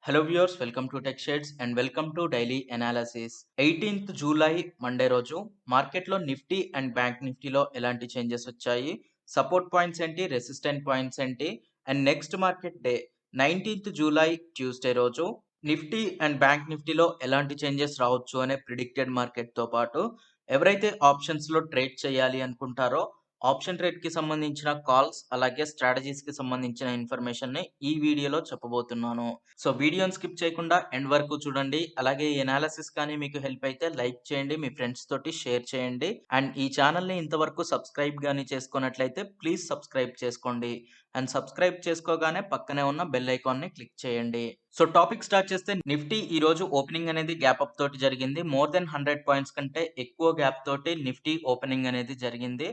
Hello viewers, welcome to tech shades and welcome to daily analysis. 18th July Monday రోజు మార్కెట్లో Nifty and bank నిఫ్టీలో ఎలాంటి changes వచ్చాయి, support points ఏంటి, resistant points ఏంటి, and next market day 19th July Tuesday రోజు Nifty and bank నిఫ్టీలో ఎలాంటి చేంజెస్ రావచ్చు అనే ప్రిడిక్టెడ్ మార్కెట్తో పాటు ఎవరైతే ఆప్షన్స్లో ట్రేడ్ చేయాలి అనుకుంటారో ఆప్షన్ ట్రేడ్కి సంబంధించిన కాల్స్ అలాగే స్ట్రాటజీస్కి సంబంధించిన ఇన్ఫర్మేషన్ని ఈ వీడియోలో చెప్పబోతున్నాను. సో వీడియోని స్కిప్ చేయకుండా ఎండ్ వరకు చూడండి. అలాగే ఈ అనాలిసిస్ కానీ మీకు హెల్ప్ అయితే లైక్ చేయండి, మీ ఫ్రెండ్స్ తోటి షేర్ చేయండి. అండ్ ఈ ఛానల్ని ఇంతవరకు సబ్స్క్రైబ్ కానీ చేసుకున్నట్లయితే ప్లీజ్ సబ్స్క్రైబ్ చేసుకోండి. అండ్ సబ్స్క్రైబ్ చేసుకోగానే పక్కనే ఉన్న బెల్ ఐకాన్ని క్లిక్ చేయండి. సో టాపిక్ స్టార్ట్ చేస్తే నిఫ్టీ ఈ రోజు ఓపెనింగ్ అనేది గ్యాప్ అప్ తోటి జరిగింది. మోర్ దెన్ 100 పాయింట్స్ కంటే ఎక్కువ గ్యాప్ తోటి నిఫ్టీ ఓపెనింగ్ అనేది జరిగింది.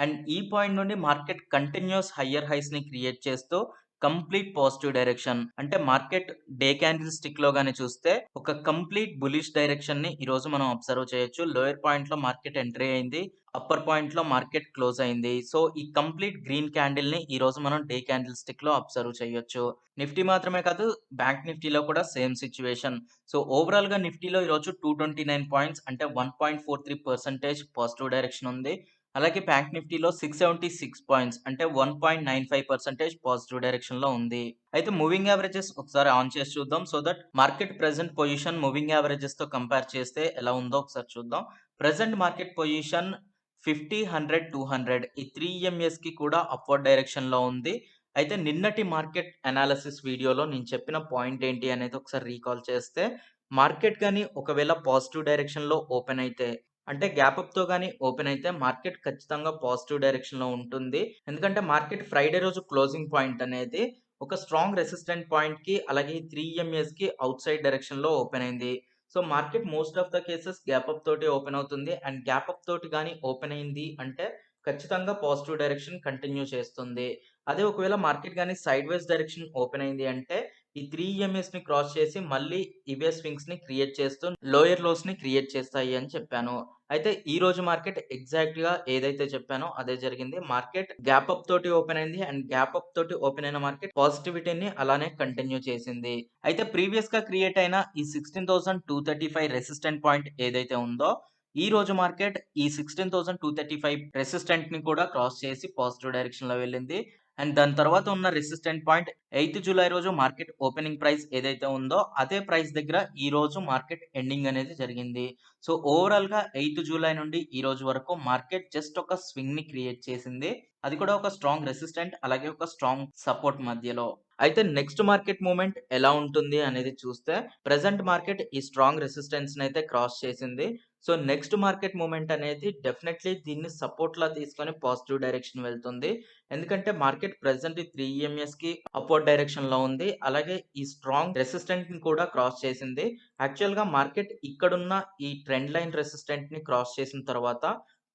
అండ్ ఈ పాయింట్ నుండి మార్కెట్ కంటిన్యూస్ హయ్యర్ హైస్ ని క్రియేట్ చేస్తూ కంప్లీట్ పాజిటివ్ డైరెక్షన్, అంటే మార్కెట్ డే క్యాండిల్ స్టిక్ లో గానీ చూస్తే ఒక కంప్లీట్ బులిష్ డైరెక్షన్ ని ఈ రోజు మనం అబ్జర్వ్ చేయొచ్చు. లోయర్ పాయింట్ లో మార్కెట్ ఎంట్రీ అయింది, అప్పర్ పాయింట్ లో మార్కెట్ క్లోజ్ అయింది. సో ఈ కంప్లీట్ గ్రీన్ క్యాండిల్ ని ఈ రోజు మనం డే క్యాండిల్ స్టిక్ లో అబ్జర్వ్ చేయొచ్చు. నిఫ్టీ మాత్రమే కాదు, బ్యాంక్ నిఫ్టీలో కూడా సేమ్ సిచ్యువేషన్. సో ఓవరాల్ గా నిఫ్టీలో ఈ రోజు 229 పాయింట్స్ అంటే 1.43% పాజిటివ్ డైరెక్షన్ ఉంది. అలాగే బ్యాంక్ నిఫ్టీలో 676 పాయింట్స్ అంటే 1.95% పాజిటివ్ డైరెక్షన్ లో ఉంది. అయితే మూవింగ్ యావరేజెస్ ఒకసారి ఆన్ చేసి చూద్దాం, so that market present position moving averages తో కంపేర్ చేస్తే ఎలా ఉందో ఒకసారి చూద్దాం. ప్రెసెంట్ మార్కెట్ పొజిషన్ 50, 100, 200 ఈ 3 EMS కి కూడా అప్వర్డ్ డైరెక్షన్ లో ఉంది. అయితే నిన్నటి మార్కెట్ అనాలిసిస్ వీడియోలో నేను చెప్పిన పాయింట్ ఏంటి అనేది ఒకసారి రీకాల్ చేస్తే, మార్కెట్ కానీ ఒకవేళ పాజిటివ్ డైరెక్షన్ లో ఓపెన్ అయితే, అంటే గ్యాప్ అప్ తో గానీ ఓపెన్ అయితే మార్కెట్ ఖచ్చితంగా పాజిటివ్ డైరెక్షన్ లో ఉంటుంది. ఎందుకంటే మార్కెట్ ఫ్రైడే రోజు క్లోజింగ్ పాయింట్ అనేది ఒక స్ట్రాంగ్ రెసిస్టెంట్ పాయింట్ కి అలాగే 3 EMS కి అవుట్ సైడ్ డైరెక్షన్ లో ఓపెన్ అయింది. So market most of the cases gap up తోటి ఓపెన్ అవుతుంది. అండ్ గ్యాప్ అప్ తోటి గానీ ఓపెన్ అయింది అంటే ఖచ్చితంగా పాజిటివ్ డైరెక్షన్ కంటిన్యూ చేస్తుంది. అదే ఒకవేళ మార్కెట్ గానీ సైడ్ వైస్ డైరెక్షన్ ఓపెన్ అయింది అంటే ఈ 3 EMS ని క్రాస్ చేసి మళ్ళీ ఇవే స్వింగ్స్ ని క్రియేట్ చేస్తూ లోయర్ లోస్ ని క్రియేట్ చేస్తాయి అని చెప్పాను. అయితే ఈ రోజు మార్కెట్ ఎగ్జాక్ట్ గా ఏదైతే చెప్పానో అదే జరిగింది. మార్కెట్ గ్యాప్ అప్ తోటి ఓపెన్ అయింది అండ్ గ్యాప్ అప్ తోటి ఓపెన్ అయిన మార్కెట్ పాజిటివిటీని అలానే కంటిన్యూ చేసింది. అయితే ప్రీవియస్ గా క్రియేట్ అయిన ఈ 16,235 రెసిస్టెంట్ పాయింట్ ఏదైతే ఉందో ఈ రోజు మార్కెట్ ఈ 16,235 రెసిస్టెంట్ ని కూడా క్రాస్ చేసి పాజిటివ్ డైరెక్షన్ లో వెళ్ళింది. అండ్ దాని తర్వాత ఉన్న రెసిస్టెంట్ పాయింట్ 8th జూలై రోజు మార్కెట్ ఓపెనింగ్ ప్రైస్ ఏదైతే ఉందో అదే ప్రైస్ దగ్గర ఈ రోజు మార్కెట్ ఎండింగ్ అనేది జరిగింది. సో ఓవరాల్ గా 8th జూలై నుండి ఈ రోజు వరకు మార్కెట్ జస్ట్ ఒక స్వింగ్ ని క్రియేట్ చేసింది. అది కూడా ఒక స్ట్రాంగ్ రెసిస్టెంట్ అలాగే ఒక స్ట్రాంగ్ సపోర్ట్ మధ్యలో. అయితే నెక్స్ట్ మార్కెట్ మూవ్మెంట్ ఎలా ఉంటుంది అనేది చూస్తే, ప్రెసెంట్ మార్కెట్ ఈ స్ట్రాంగ్ రెసిస్టెన్స్ ని అయితే క్రాస్ చేసింది. సో నెక్స్ట్ మార్కెట్ మూవ్మెంట్ అనేది డెఫినెట్లీ దీన్ని సపోర్ట్ లా తీసుకొని పాజిటివ్ డైరెక్షన్ వెళ్తుంది. ఎందుకంటే మార్కెట్ ప్రెసెంట్ ఈ 3 EMS కి అప్వర్డ్ డైరెక్షన్ లో ఉంది. అలాగే ఈ స్ట్రాంగ్ రెసిస్టెంట్ ని కూడా క్రాస్ చేసింది. యాక్చువల్ గా మార్కెట్ ఇక్కడున్న ఈ ట్రెండ్ లైన్ రెసిస్టెంట్ ని క్రాస్ చేసిన తర్వాత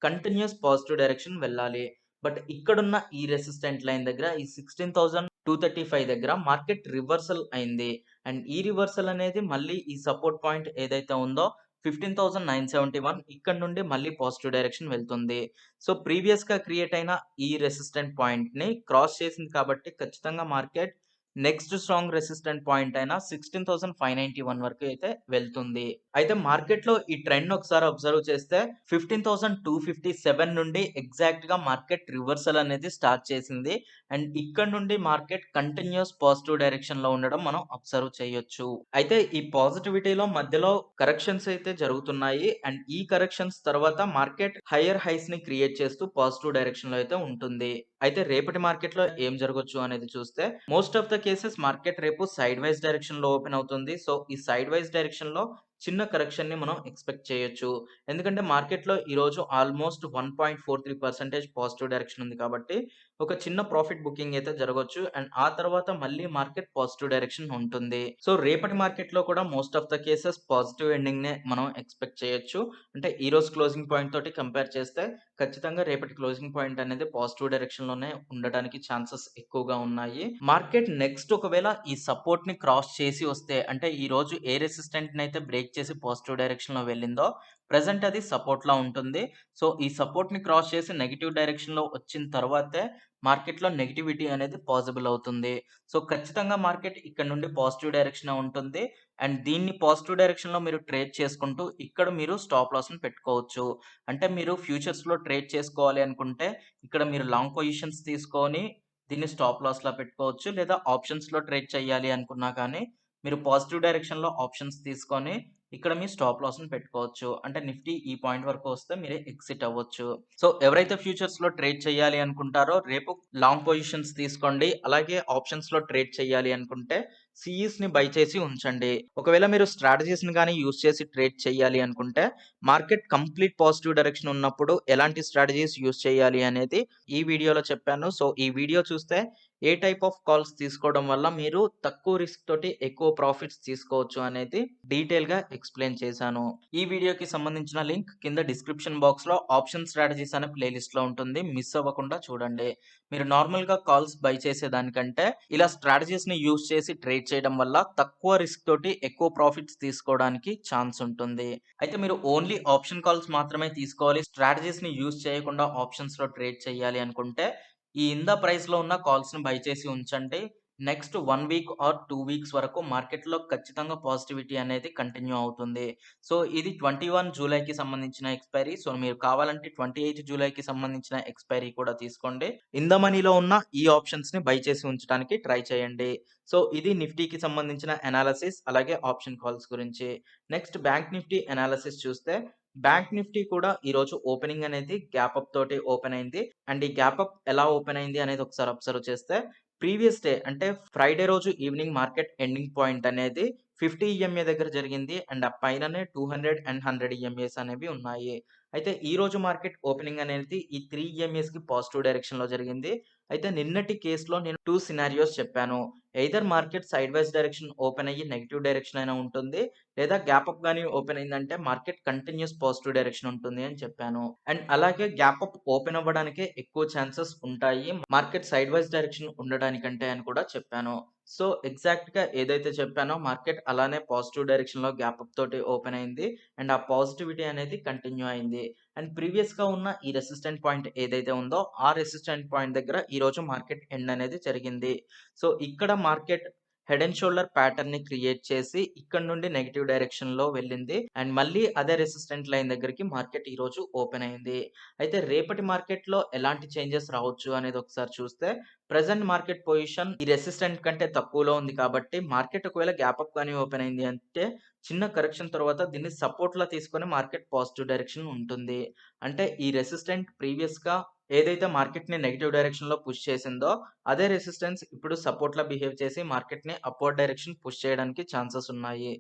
కంటిన్యూస్ పాజిటివ్ డైరెక్షన్ వెళ్ళాలి. బట్ ఇక్కడున్న ఈ రెసిస్టెంట్ లైన్ దగ్గర ఈ 16,235 దగ్గర మార్కెట్ రివర్సల్ అయింది. అండ్ ఈ రివర్సల్ అనేది మళ్ళీ ఈ సపోర్ట్ పాయింట్ ఏదైతే ఉందో 15,971 ఇక్కడ నుండి మళ్ళీ పాజిటివ్ డైరెక్షన్ వెళ్తుంది. సో ప్రీవియస్ గా క్రియేట్ అయిన ఈ రెసిస్టెంట్ పాయింట్ ని క్రాస్ చేసింది కాబట్టి ఖచ్చితంగా market next strong resistant point అయిన 16,591 వరకు అయితే వెళ్తుంది. అయితే మార్కెట్ లో ఈ ట్రెండ్ ఒకసారి అబ్జర్వ్ చేస్తే 15,257 నుండి ఎగ్జాక్ట్ గా మార్కెట్ రివర్సల్ అనేది స్టార్ట్ చేసింది. అండ్ ఇక్కడ నుండి మార్కెట్ కంటిన్యూస్ పాజిటివ్ డైరెక్షన్ లో ఉండడం మనం అబ్జర్వ్ చేయొచ్చు. అయితే ఈ పాజిటివిటీలో మధ్యలో కరెక్షన్స్ అయితే జరుగుతున్నాయి. అండ్ ఈ కరెక్షన్స్ తర్వాత మార్కెట్ హైయర్ హైస్ ని క్రియేట్ చేస్తూ పాజిటివ్ డైరెక్షన్ లో అయితే ఉంటుంది. అయితే రేపటి మార్కెట్ లో ఏం జరగొచ్చు అనేది చూస్తే, most of the cases market రేపు సైడ్ వైస్ డైరెక్షన్ లో ఓపెన్ అవుతుంది. సో ఈ సైడ్ వైస్ డైరెక్షన్ లో చిన్న కరెక్షన్ ని మనం ఎక్స్పెక్ట్ చేయొచ్చు. ఎందుకంటే మార్కెట్ లో ఈ రోజు ఆల్మోస్ట్ 1.43% పాజిటివ్ డైరెక్షన్ ఉంది కాబట్టి ఒక చిన్న ప్రాఫిట్ బుకింగ్ అయితే జరగొచ్చు. అండ్ ఆ తర్వాత మళ్ళీ మార్కెట్ పాజిటివ్ డైరెక్షన్ ఉంటుంది. సో రేపటి మార్కెట్ లో కూడా most of the cases positive ending నే మనం ఎక్స్పెక్ట్ చేయొచ్చు. అంటే ఈ రోజు క్లోజింగ్ పాయింట్ తోటి కంపేర్ చేస్తే ఖచ్చితంగా రేపటి క్లోజింగ్ పాయింట్ అనేది పాజిటివ్ డైరెక్షన్ లోనే ఉండడానికి ఛాన్సెస్ ఎక్కువగా ఉన్నాయి. మార్కెట్ నెక్స్ట్ ఒకవేళ ఈ సపోర్ట్ ని క్రాస్ చేసి వస్తే, అంటే ఈ రోజు ఏ రెసిస్టెంట్ ని అయితే బ్రేక్ చేసి పాజిటివ్ డైరెక్షన్ లో వెళ్ళిందో ప్రెజెంట్ అది సపోర్ట్‌లా ఉంటుంది. సో, ఈ సపోర్ట్‌ని క్రాస్ చేసి నెగెటివ్ డైరెక్షన్‌లో వచ్చిన తర్వాతే మార్కెట్‌లో నెగటివిటీ అనేది పాసిబుల్ అవుతుంది. సో, ఖచ్చితంగా మార్కెట్ ఇక్కడ నుండి పాజిటివ్ డైరెక్షనే ఉంటుంది. అండ్ దీన్ని పాజిటివ్ డైరెక్షన్‌లో మీరు ట్రేడ్ చేసుకుంటూ ఇక్కడ మీరు స్టాప్ లాస్‌ని పెట్టుకోవచ్చు. అంటే మీరు ఫ్యూచర్స్‌లో ట్రేడ్ చేసుకోవాలి అనుకుంటే ఇక్కడ మీరు లాంగ్ పొజిషన్స్ తీసుకొని దీన్ని స్టాప్ లాస్‌లా పెట్టుకోవచ్చు. లేదా ఆప్షన్స్‌లో ట్రేడ్ చేయాలి అనుకున్నా కానీ మీరు పాజిటివ్ డైరెక్షన్‌లో ఆప్షన్స్ తీసుకొని ఇక్కడ మీ స్టాప్ లాస్‌ని పెట్టుకోవచ్చు. అంటే నిఫ్టీ ఈ పాయింట్ వరకు వస్తే మీరు ఎగ్జిట్ అవ్వచ్చు. సో, ఎవరైతే ఫ్యూచర్స్‌లో ట్రేడ్ చేయాలి అనుకుంటారో రేపు లాంగ్ పొజిషన్స్ తీసుకోండి. అలాగే ఆప్షన్స్‌లో ట్రేడ్ చేయాలి అనుకుంటే సీఈస్‌ని బై చేసి ఉంచండి. ఒకవేళ మీరు స్ట్రాటజీస్‌ని గాని యూజ్ చేసి ట్రేడ్ చేయాలి అనుకుంటే మార్కెట్ కంప్లీట్ పాజిటివ్ డైరెక్షన్ ఉన్నప్పుడు ఎలాంటి స్ట్రాటజీస్ యూజ్ చేయాలి అనేది ఈ వీడియోలో చెప్పాను. సో, ఈ వీడియో చూస్తే ఏ టైప్ ఆఫ్ కాల్స్ తీసుకోవడం వల్ల మీరు తక్కువ రిస్క్ తోటి ఎక్కువ ప్రాఫిట్స్ తీసుకోవచ్చు అనేది డీటెయిల్‌గా ఎక్స్‌ప్లెయిన్ చేశాను. ఈ వీడియోకి సంబంధించిన లింక్ కింద డిస్క్రిప్షన్ బాక్స్‌లో ఆప్షన్ స్ట్రాటజీస్ అనే ప్లేలిస్ట్‌లో ఉంటుంది. మిస్ అవ్వకుండా చూడండి. మీరు నార్మల్‌గా కాల్స్ బై చేసేదానికంటే ఇలా స్ట్రాటజీస్‌ని యూజ్ చేసి ట్రేడ్ చేయడం వల్ల తక్కువ రిస్క్ తోటి ఎక్కువ ప్రాఫిట్స్ తీసుకోవడానికి ఛాన్స్ ఉంటుంది. అయితే మీరు ఓన్లీ ఆప్షన్ కాల్స్ మాత్రమే తీసుకోవాలి. స్ట్రాటజీస్‌ని యూజ్ చేయకుండా ఆప్షన్స్‌లో ట్రేడ్ చేయాలి అనుకుంటే ఈ ప్రైస్‌లో ఉన్న కాల్స్‌ని బై చేసి ఉంచండి. నెక్స్ట్ 1 వీక్ ఆర్ 2 వీక్స్ వరకు మార్కెట్‌లో ఖచ్చితంగా పాజిటివిటీ అనేది కంటిన్యూ అవుతుంది. సో, ఇది 21 జూలైకి సంబంధించిన ఎక్స్‌పైరీ. సో, మీరు కావాలంటే 28 జూలైకి సంబంధించిన ఎక్స్‌పైరీ కూడా తీసుకోండి. ఇన్ ద మనీలో ఉన్న ఈ ఆప్షన్స్‌ని బై చేసి ఉంచడానికి ట్రై చేయండి. సో, ఇది నిఫ్టీకి సంబంధించిన అనాలిసిస్ అలాగే ఆప్షన్ కాల్స్ గురించి. నెక్స్ట్ బ్యాంక్ నిఫ్టీ అనాలిసిస్ చూస్తే బ్యాంక్ నిఫ్టీ కూడా ఈరోజు ఓపెనింగ్ అనేది గ్యాప్ అప్ తోటి ఓపెన్ అయింది. అండ్ ఈ గ్యాప్ అప్ ఎలా ఓపెన్ అయింది అనేది ఒకసారి అబ్జర్వ్ చేస్తే ప్రీవియస్ డే అంటే ఫ్రైడే రోజు ఈవినింగ్ మార్కెట్ ఎండింగ్ పాయింట్ అనేది 50 ఈఎంఏ దగ్గర జరిగింది. అండ్ ఆ పైననే 200 అండ్ 100 ఈఎంఏస్ అనేవి ఉన్నాయి. అయితే ఈ రోజు మార్కెట్ ఓపెనింగ్ అనేది ఈ 3 ఈఎంఏస్‌కి పాజిటివ్ డైరెక్షన్‌లో జరిగింది. అయితే నిన్నటి కేస్‌లో నేను 2 సినారియోస్ చెప్పాను. Either market side wise direction open అయ్యి నెగెటివ్ డైరెక్షన్ అయినా ఉంటుంది. లేదా గ్యాప్ అప్ గాని ఓపెన్ అయిందంటే మార్కెట్ కంటిన్యూయస్ పాజిటివ్ డైరెక్షన్ ఉంటుంది అని చెప్పాను. అండ్ అలాగే గ్యాప్ అప్ ఓపెన్ అవ్వడానికే ఎక్కువ ఛాన్సెస్ ఉంటాయి. మార్కెట్ సైడ్ వైస్ డైరెక్షన్ ఉండడానికంటే అని కూడా చెప్పాను. సో, ఎగ్జాక్ట్‌గా ఏదైతే చెప్పానో మార్కెట్ అలానే పాజిటివ్ డైరెక్షన్‌లో గ్యాప్ అప్ తోటి ఓపెన్ అయింది. అండ్ ఆ పాజిటివిటీ అనేది కంటిన్యూ అయింది. అండ్ ప్రీవియస్‌గా ఉన్న ఈ రెసిస్టెంట్ పాయింట్ ఏదైతే ఉందో ఆ రెసిస్టెంట్ పాయింట్ దగ్గర ఈరోజు మార్కెట్ ఎండ్ అనేది జరిగింది. సో, ఇక్కడ మార్కెట్ హెడ్ అండ్ షోల్డర్ ప్యాటర్న్‌ని క్రియేట్ చేసి ఇక్కడ నుండి నెగెటివ్ డైరెక్షన్‌లో వెళ్ళింది. అండ్ మళ్ళీ అదే రెసిస్టెంట్ లైన్ దగ్గరికి మార్కెట్ ఈరోజు ఓపెన్ అయింది. అయితే రేపటి మార్కెట్‌లో ఎలాంటి చేంజెస్ రావచ్చు అనేది ఒకసారి చూస్తే ప్రెజెంట్ మార్కెట్ పొజిషన్ ఈ రెసిస్టెంట్ కంటే తక్కువలో ఉంది కాబట్టి మార్కెట్ ఒకవేళ గ్యాప్ అప్ గాని ఓపెన్ అయింది అంటే చిన్న కరెక్షన్ తర్వాత దీన్ని సపోర్ట్‌లా తీసుకొని మార్కెట్ పాజిటివ్ డైరెక్షన్ ఉంటుంది. అంటే ఈ రెసిస్టెంట్ ప్రీవియస్‌గా ఏదైతే మార్కెట్‌ని నెగెటివ్ డైరెక్షన్‌లో పుష్ చేసిందో అదే రెసిస్టెన్స్ ఇప్పుడు సపోర్ట్‌లా బిహేవ్ చేసి మార్కెట్‌ని అప్‌వర్డ్ డైరెక్షన్ పుష్ చేయడానికి ఛాన్సెస్ ఉన్నాయి.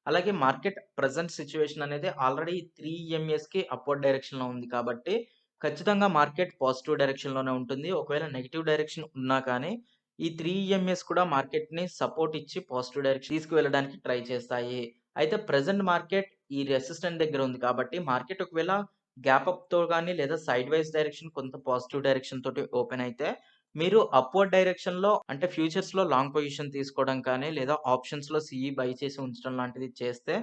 అలాగే మార్కెట్ ప్రెజెంట్ సిట్యుయేషన్ అనేది ఆల్రెడీ 3 ఈఎంఏస్‌కి అప్‌వర్డ్ డైరెక్షన్‌లో ఉంది కాబట్టి ఖచ్చితంగా మార్కెట్ పాజిటివ్ డైరెక్షన్‌లోనే ఉంటుంది. ఒకవేళ నెగెటివ్ డైరెక్షన్ ఉన్నా కానీ ఈ 3 ఈఎంఏస్ కూడా మార్కెట్‌ని సపోర్ట్ ఇచ్చి పాజిటివ్ డైరెక్షన్ తీసుకువెళ్ళడానికి ట్రై చేస్తాయి. అయితే ప్రెజెంట్ మార్కెట్ ఈ రెసిస్టెంట్ దగ్గర ఉంది కాబట్టి మార్కెట్ ఒకవేళ గ్యాప్ అప్‌తో గాని లేదా సైడ్ వైస్ డైరెక్షన్ కొంత పాజిటివ్ డైరెక్షన్ తోటి ఓపెన్ అయితే మీరు అప్‌వర్డ్ డైరెక్షన్‌లో అంటే ఫ్యూచర్స్‌లో లాంగ్ పొజిషన్ తీసుకోవడం కానీ లేదా ఆప్షన్స్‌లో సీఈ బై చేసి ఉంచడం లాంటిది చేస్తే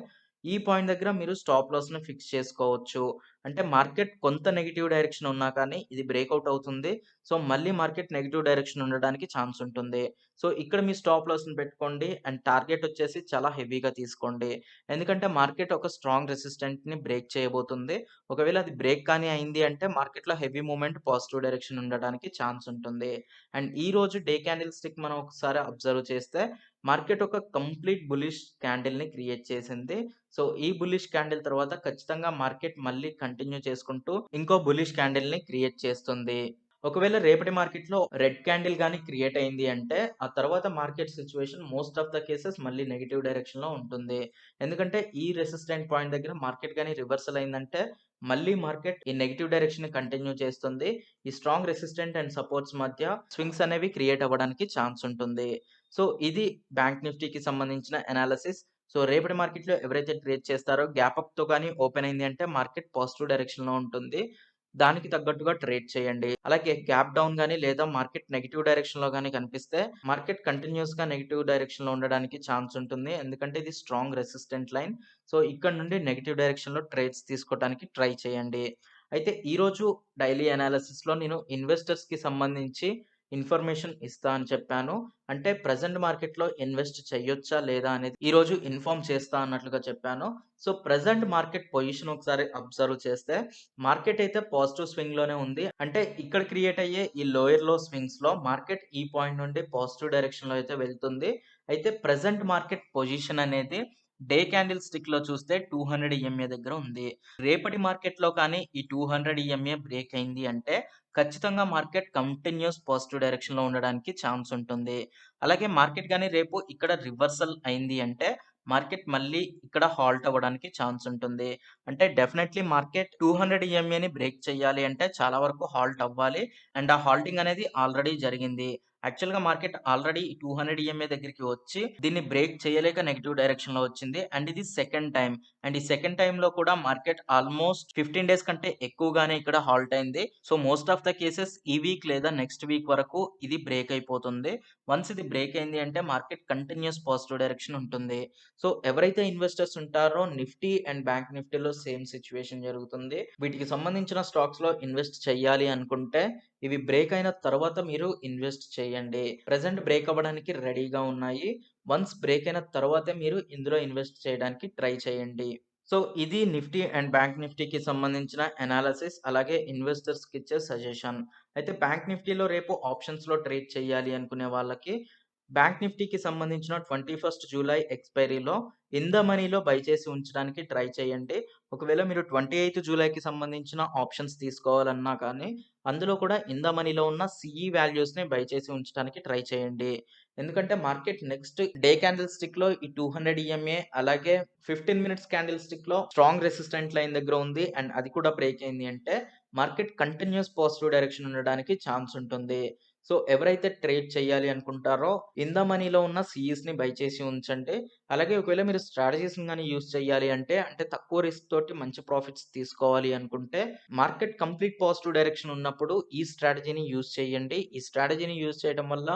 ఈ పాయింట్ దగ్గర మీరు స్టాప్ లాస్‌ని ఫిక్స్ చేసుకోవచ్చు. అంటే మార్కెట్ కొంత నెగెటివ్ డైరెక్షన్ ఉన్నా కానీ ఇది బ్రేక్‌ఔట్ అవుతుంది. సో, మళ్ళీ మార్కెట్ నెగెటివ్ డైరెక్షన్ ఉండడానికి ఛాన్స్ ఉంటుంది. సో, ఇక్కడ మీ స్టాప్ లాస్‌ని పెట్టుకోండి. అండ్ టార్గెట్ వచ్చేసి చాలా హెవీగా తీసుకోండి. ఎందుకంటే మార్కెట్ ఒక స్ట్రాంగ్ రెసిస్టెంట్‌ని బ్రేక్ చేయబోతుంది. ఒకవేళ అది బ్రేక్ కానీ అయింది అంటే మార్కెట్‌లో హెవీ మూవ్‌మెంట్ పాజిటివ్ డైరెక్షన్ ఉండడానికి ఛాన్స్ ఉంటుంది. అండ్ ఈరోజు డే క్యాండిల్ స్టిక్ మనం ఒకసారి అబ్జర్వ్ చేస్తే మార్కెట్ ఒక కంప్లీట్ బుల్లిష్ క్యాండిల్‌ని క్రియేట్ చేసింది. సో, ఈ బుల్లిష్ క్యాండిల్ తర్వాత ఖచ్చితంగా మార్కెట్ మళ్ళీ కంటిన్యూ చేసుకుంటూ ఇంకో బుల్లిష్ క్యాండిల్‌ని క్రియేట్ చేస్తుంది. ఒకవేళ రేపటి మార్కెట్‌లో రెడ్ క్యాండిల్ గాని క్రియేట్ అయింది అంటే, ఆ తర్వాత market situation most of the cases మళ్ళీ నెగెటివ్ డైరెక్షన్‌లో ఉంటుంది. ఎందుకంటే ఈ రెసిస్టెంట్ పాయింట్ దగ్గర మార్కెట్ గాని రివర్సల్ అయిందంటే, మళ్ళీ మార్కెట్ ఈ నెగెటివ్ డైరెక్షన్‌ని కంటిన్యూ చేస్తుంది. ఈ స్ట్రాంగ్ రెసిస్టెంట్ అండ్ సపోర్ట్స్ మధ్య స్వింగ్స్ అనేవి క్రియేట్ అవ్వడానికి ఛాన్స్ ఉంటుంది. సో, ఇది బ్యాంక్ నిఫ్టీకి సంబంధించిన అనాలిసిస్. సో, రేపటి మార్కెట్‌లో ఎవరైతే ట్రేడ్ చేస్తారో గ్యాప్ అప్‌తో గాని ఓపెన్ అయింది అంటే మార్కెట్ పాజిటివ్ డైరెక్షన్‌లో ఉంటుంది. దానికి తగ్గట్టుగా ట్రేడ్ చేయండి. అలాగే గ్యాప్ డౌన్ గాని లేదా మార్కెట్ నెగెటివ్ డైరెక్షన్‌లో గాని కనిపిస్తే మార్కెట్ కంటిన్యూయస్‌గా నెగెటివ్ డైరెక్షన్‌లో ఉండడానికి ఛాన్స్ ఉంటుంది. ఎందుకంటే ఇది స్ట్రాంగ్ రెసిస్టెంట్ లైన్. సో, ఇక్కడ నుండి నెగెటివ్ డైరెక్షన్‌లో ట్రేడ్స్ తీసుకోవడానికి ట్రై చేయండి. అయితే ఈరోజు డైలీ అనాలిసిస్‌లో నేను ఇన్వెస్టర్స్‌కి సంబంధించి ఇన్ఫర్మేషన్ ఇస్తా అని చెప్పాను. అంటే ప్రెజెంట్ మార్కెట్‌లో ఇన్వెస్ట్ చేయొచ్చా? లేదా? అనేది ఈరోజు ఇన్ఫార్మ్ చేస్తా అన్నట్లుగా చెప్పాను. సో, ప్రెజెంట్ మార్కెట్ పొజిషన్ ఒకసారి అబ్జర్వ్ చేస్తే మార్కెట్ అయితే పాజిటివ్ స్వింగ్‌లోనే ఉంది. అంటే ఇక్కడ క్రియేట్ అయ్యే ఈ లోయర్ లో స్వింగ్స్‌లో మార్కెట్ ఈ పాయింట్ నుండి పాజిటివ్ డైరెక్షన్‌లో అయితే వెళ్తుంది. అయితే ప్రెజెంట్ మార్కెట్ పొజిషన్ అనేది డే క్యాండిల్ స్టిక్‌లో చూస్తే 200 ఈఎంఏ దగ్గర ఉంది. రేపటి మార్కెట్‌లో కానీ ఈ 200 ఈఎంఏ బ్రేక్ అయింది అంటే ఖచ్చితంగా మార్కెట్ కంటిన్యూయస్ పాజిటివ్ డైరెక్షన్‌లో ఉండడానికి ఛాన్స్ ఉంటుంది. అలాగే మార్కెట్ గాని రేపు ఇక్కడ రివర్సల్ అయింది అంటే మార్కెట్ మళ్ళీ ఇక్కడ హాల్ట్ అవ్వడానికి ఛాన్స్ ఉంటుంది. అంటే డెఫినైట్‌లీ మార్కెట్ 200 ఈఎంఏని బ్రేక్ చేయాలి అంటే చాలా వరకు హాల్ట్ అవ్వాలి. అండ్ ఆ హాల్టింగ్ అనేది ఆల్రెడీ జరిగింది. యాక్చువల్‌గా మార్కెట్ ఆల్రెడీ 200 ఈఎంఏ దగ్గరికి వచ్చి దీన్ని బ్రేక్ చేయలేక నెగెటివ్ డైరెక్షన్‌లో వచ్చింది. అండ్ ఇది సెకండ్ టైమ్. అండ్ ఈ సెకండ్ టైమ్‌లో కూడా మార్కెట్ ఆల్‌మోస్ట్ 15 డేస్ కంటే ఎక్కువగానే ఇక్కడ హాల్ట్ అయింది. So, most of the cases ఈ వీక్ లేదా నెక్స్ట్ వీక్ వరకు ఇది బ్రేక్ అయిపోతుంది. వన్స్ ఇది బ్రేక్ అయింది అంటే మార్కెట్ కంటిన్యూయస్ పాజిటివ్ డైరెక్షన్ ఉంటుంది. సో, ఎవరైతే ఇన్వెస్టర్స్ ఉంటారో నిఫ్టీ అండ్ బ్యాంక్ నిఫ్టీలో సేమ్ సిట్యుయేషన్ జరుగుతుంది. వీటికి సంబంధించిన స్టాక్స్‌లో ఇన్వెస్ట్ చేయాలి అనుకుంటే ఇవి బ్రేక్ అయిన తర్వాత మీరు ఇన్వెస్ట్ చేయండి. ప్రెజెంట్ బ్రేక్ అవ్వడానికి రెడీగా ఉన్నాయి. వన్స్ బ్రేక్ అయిన తర్వాతే మీరు ఇందులో ఇన్వెస్ట్ చేయడానికి ట్రై చేయండి. సో, ఇది నిఫ్టీ అండ్ బ్యాంక్ నిఫ్టీకి సంబంధించిన అనాలిసిస్ అలాగే ఇన్వెస్టర్స్‌కి ఇచ్చే సజెషన్. అయితే బ్యాంక్ నిఫ్టీలో రేపు ఆప్షన్స్‌లో ట్రేడ్ చేయాలి అనుకునే వాళ్ళకి బ్యాంక్ నిఫ్టీకి సంబంధించిన 21 జూలై ఎక్స్‌పైరీలో ఇన్ ద మనీలో బై చేసి ఉంచడానికి ట్రై చేయండి. ఒకవేళ మీరు 28 జూలైకి సంబంధించిన ఆప్షన్స్ తీసుకోవాలన్నా కానీ అందులో కూడా ఇన్ ద మనీలో ఉన్న సీఈ వాల్యూస్‌ని బై చేసి ఉంచడానికి ట్రై చేయండి. ఎందుకంటే మార్కెట్ నెక్స్ట్ డే క్యాండిల్ స్టిక్‌లో ఈ 200 ఈఎంఏ అలాగే 15 మినిట్స్ క్యాండిల్ స్టిక్‌లో స్ట్రాంగ్ రెసిస్టెంట్ లైన్ దగ్గర ఉంది. అండ్ అది కూడా బ్రేక్ అయింది అంటే మార్కెట్ కంటిన్యూయస్ పాజిటివ్ డైరెక్షన్ ఉండడానికి ఛాన్స్ ఉంటుంది. సో, ఎవరైతే ట్రేడ్ చేయాలి అనుకుంటారో ఇన్ ద మనీలో ఉన్న సీఈస్‌ని బై చేసి ఉంచండి. అలాగే ఒకవేళ మీరు స్ట్రాటజీస్‌ని గాని యూజ్ చేయాలి అంటే తక్కువ రిస్క్ తోటి మంచి ప్రాఫిట్స్ తీసుకోవాలి అనుకుంటే మార్కెట్ కంప్లీట్ పాజిటివ్ డైరెక్షన్ ఉన్నప్పుడు ఈ స్ట్రాటజీని యూజ్ చేయండి. ఈ స్ట్రాటజీని యూజ్ చేయడం వల్ల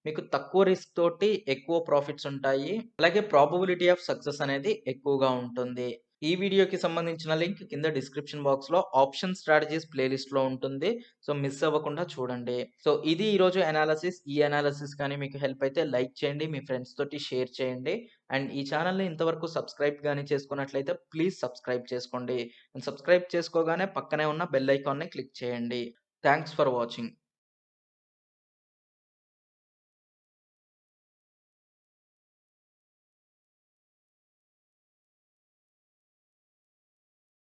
మీకు తక్కువ రిస్క్ తోటి ఎక్కువ ప్రాఫిట్స్ ఉంటాయి. అలాగే ప్రాబబిలిటీ ఆఫ్ సక్సెస్ అనేది ఎక్కువగా ఉంటుంది. ఈ వీడియోకి సంబంధించిన లింక్ కింద డిస్క్రిప్షన్ బాక్స్‌లో ఆప్షన్ స్ట్రాటజీస్ ప్లేలిస్ట్‌లో ఉంటుంది. సో, మిస్ అవ్వకుండా చూడండి. సో, ఇది ఈరోజు అనాలిసిస్. ఈ అనాలిసిస్ గాని మీకు హెల్ప్ అయితే లైక్ చేయండి. మీ ఫ్రెండ్స్ తోటి షేర్ చేయండి. అండ్ ఈ ఛానెల్‌ని ఇంతవరకు సబ్స్క్రైబ్ గాని చేసుకున్నట్లయితే ప్లీజ్ సబ్స్క్రైబ్ చేసుకోండి. అండ్ సబ్స్క్రైబ్ చేసుకోగానే పక్కనే ఉన్న బెల్ ఐకాన్‌ని క్లిక్ చేయండి. Thanks for watching.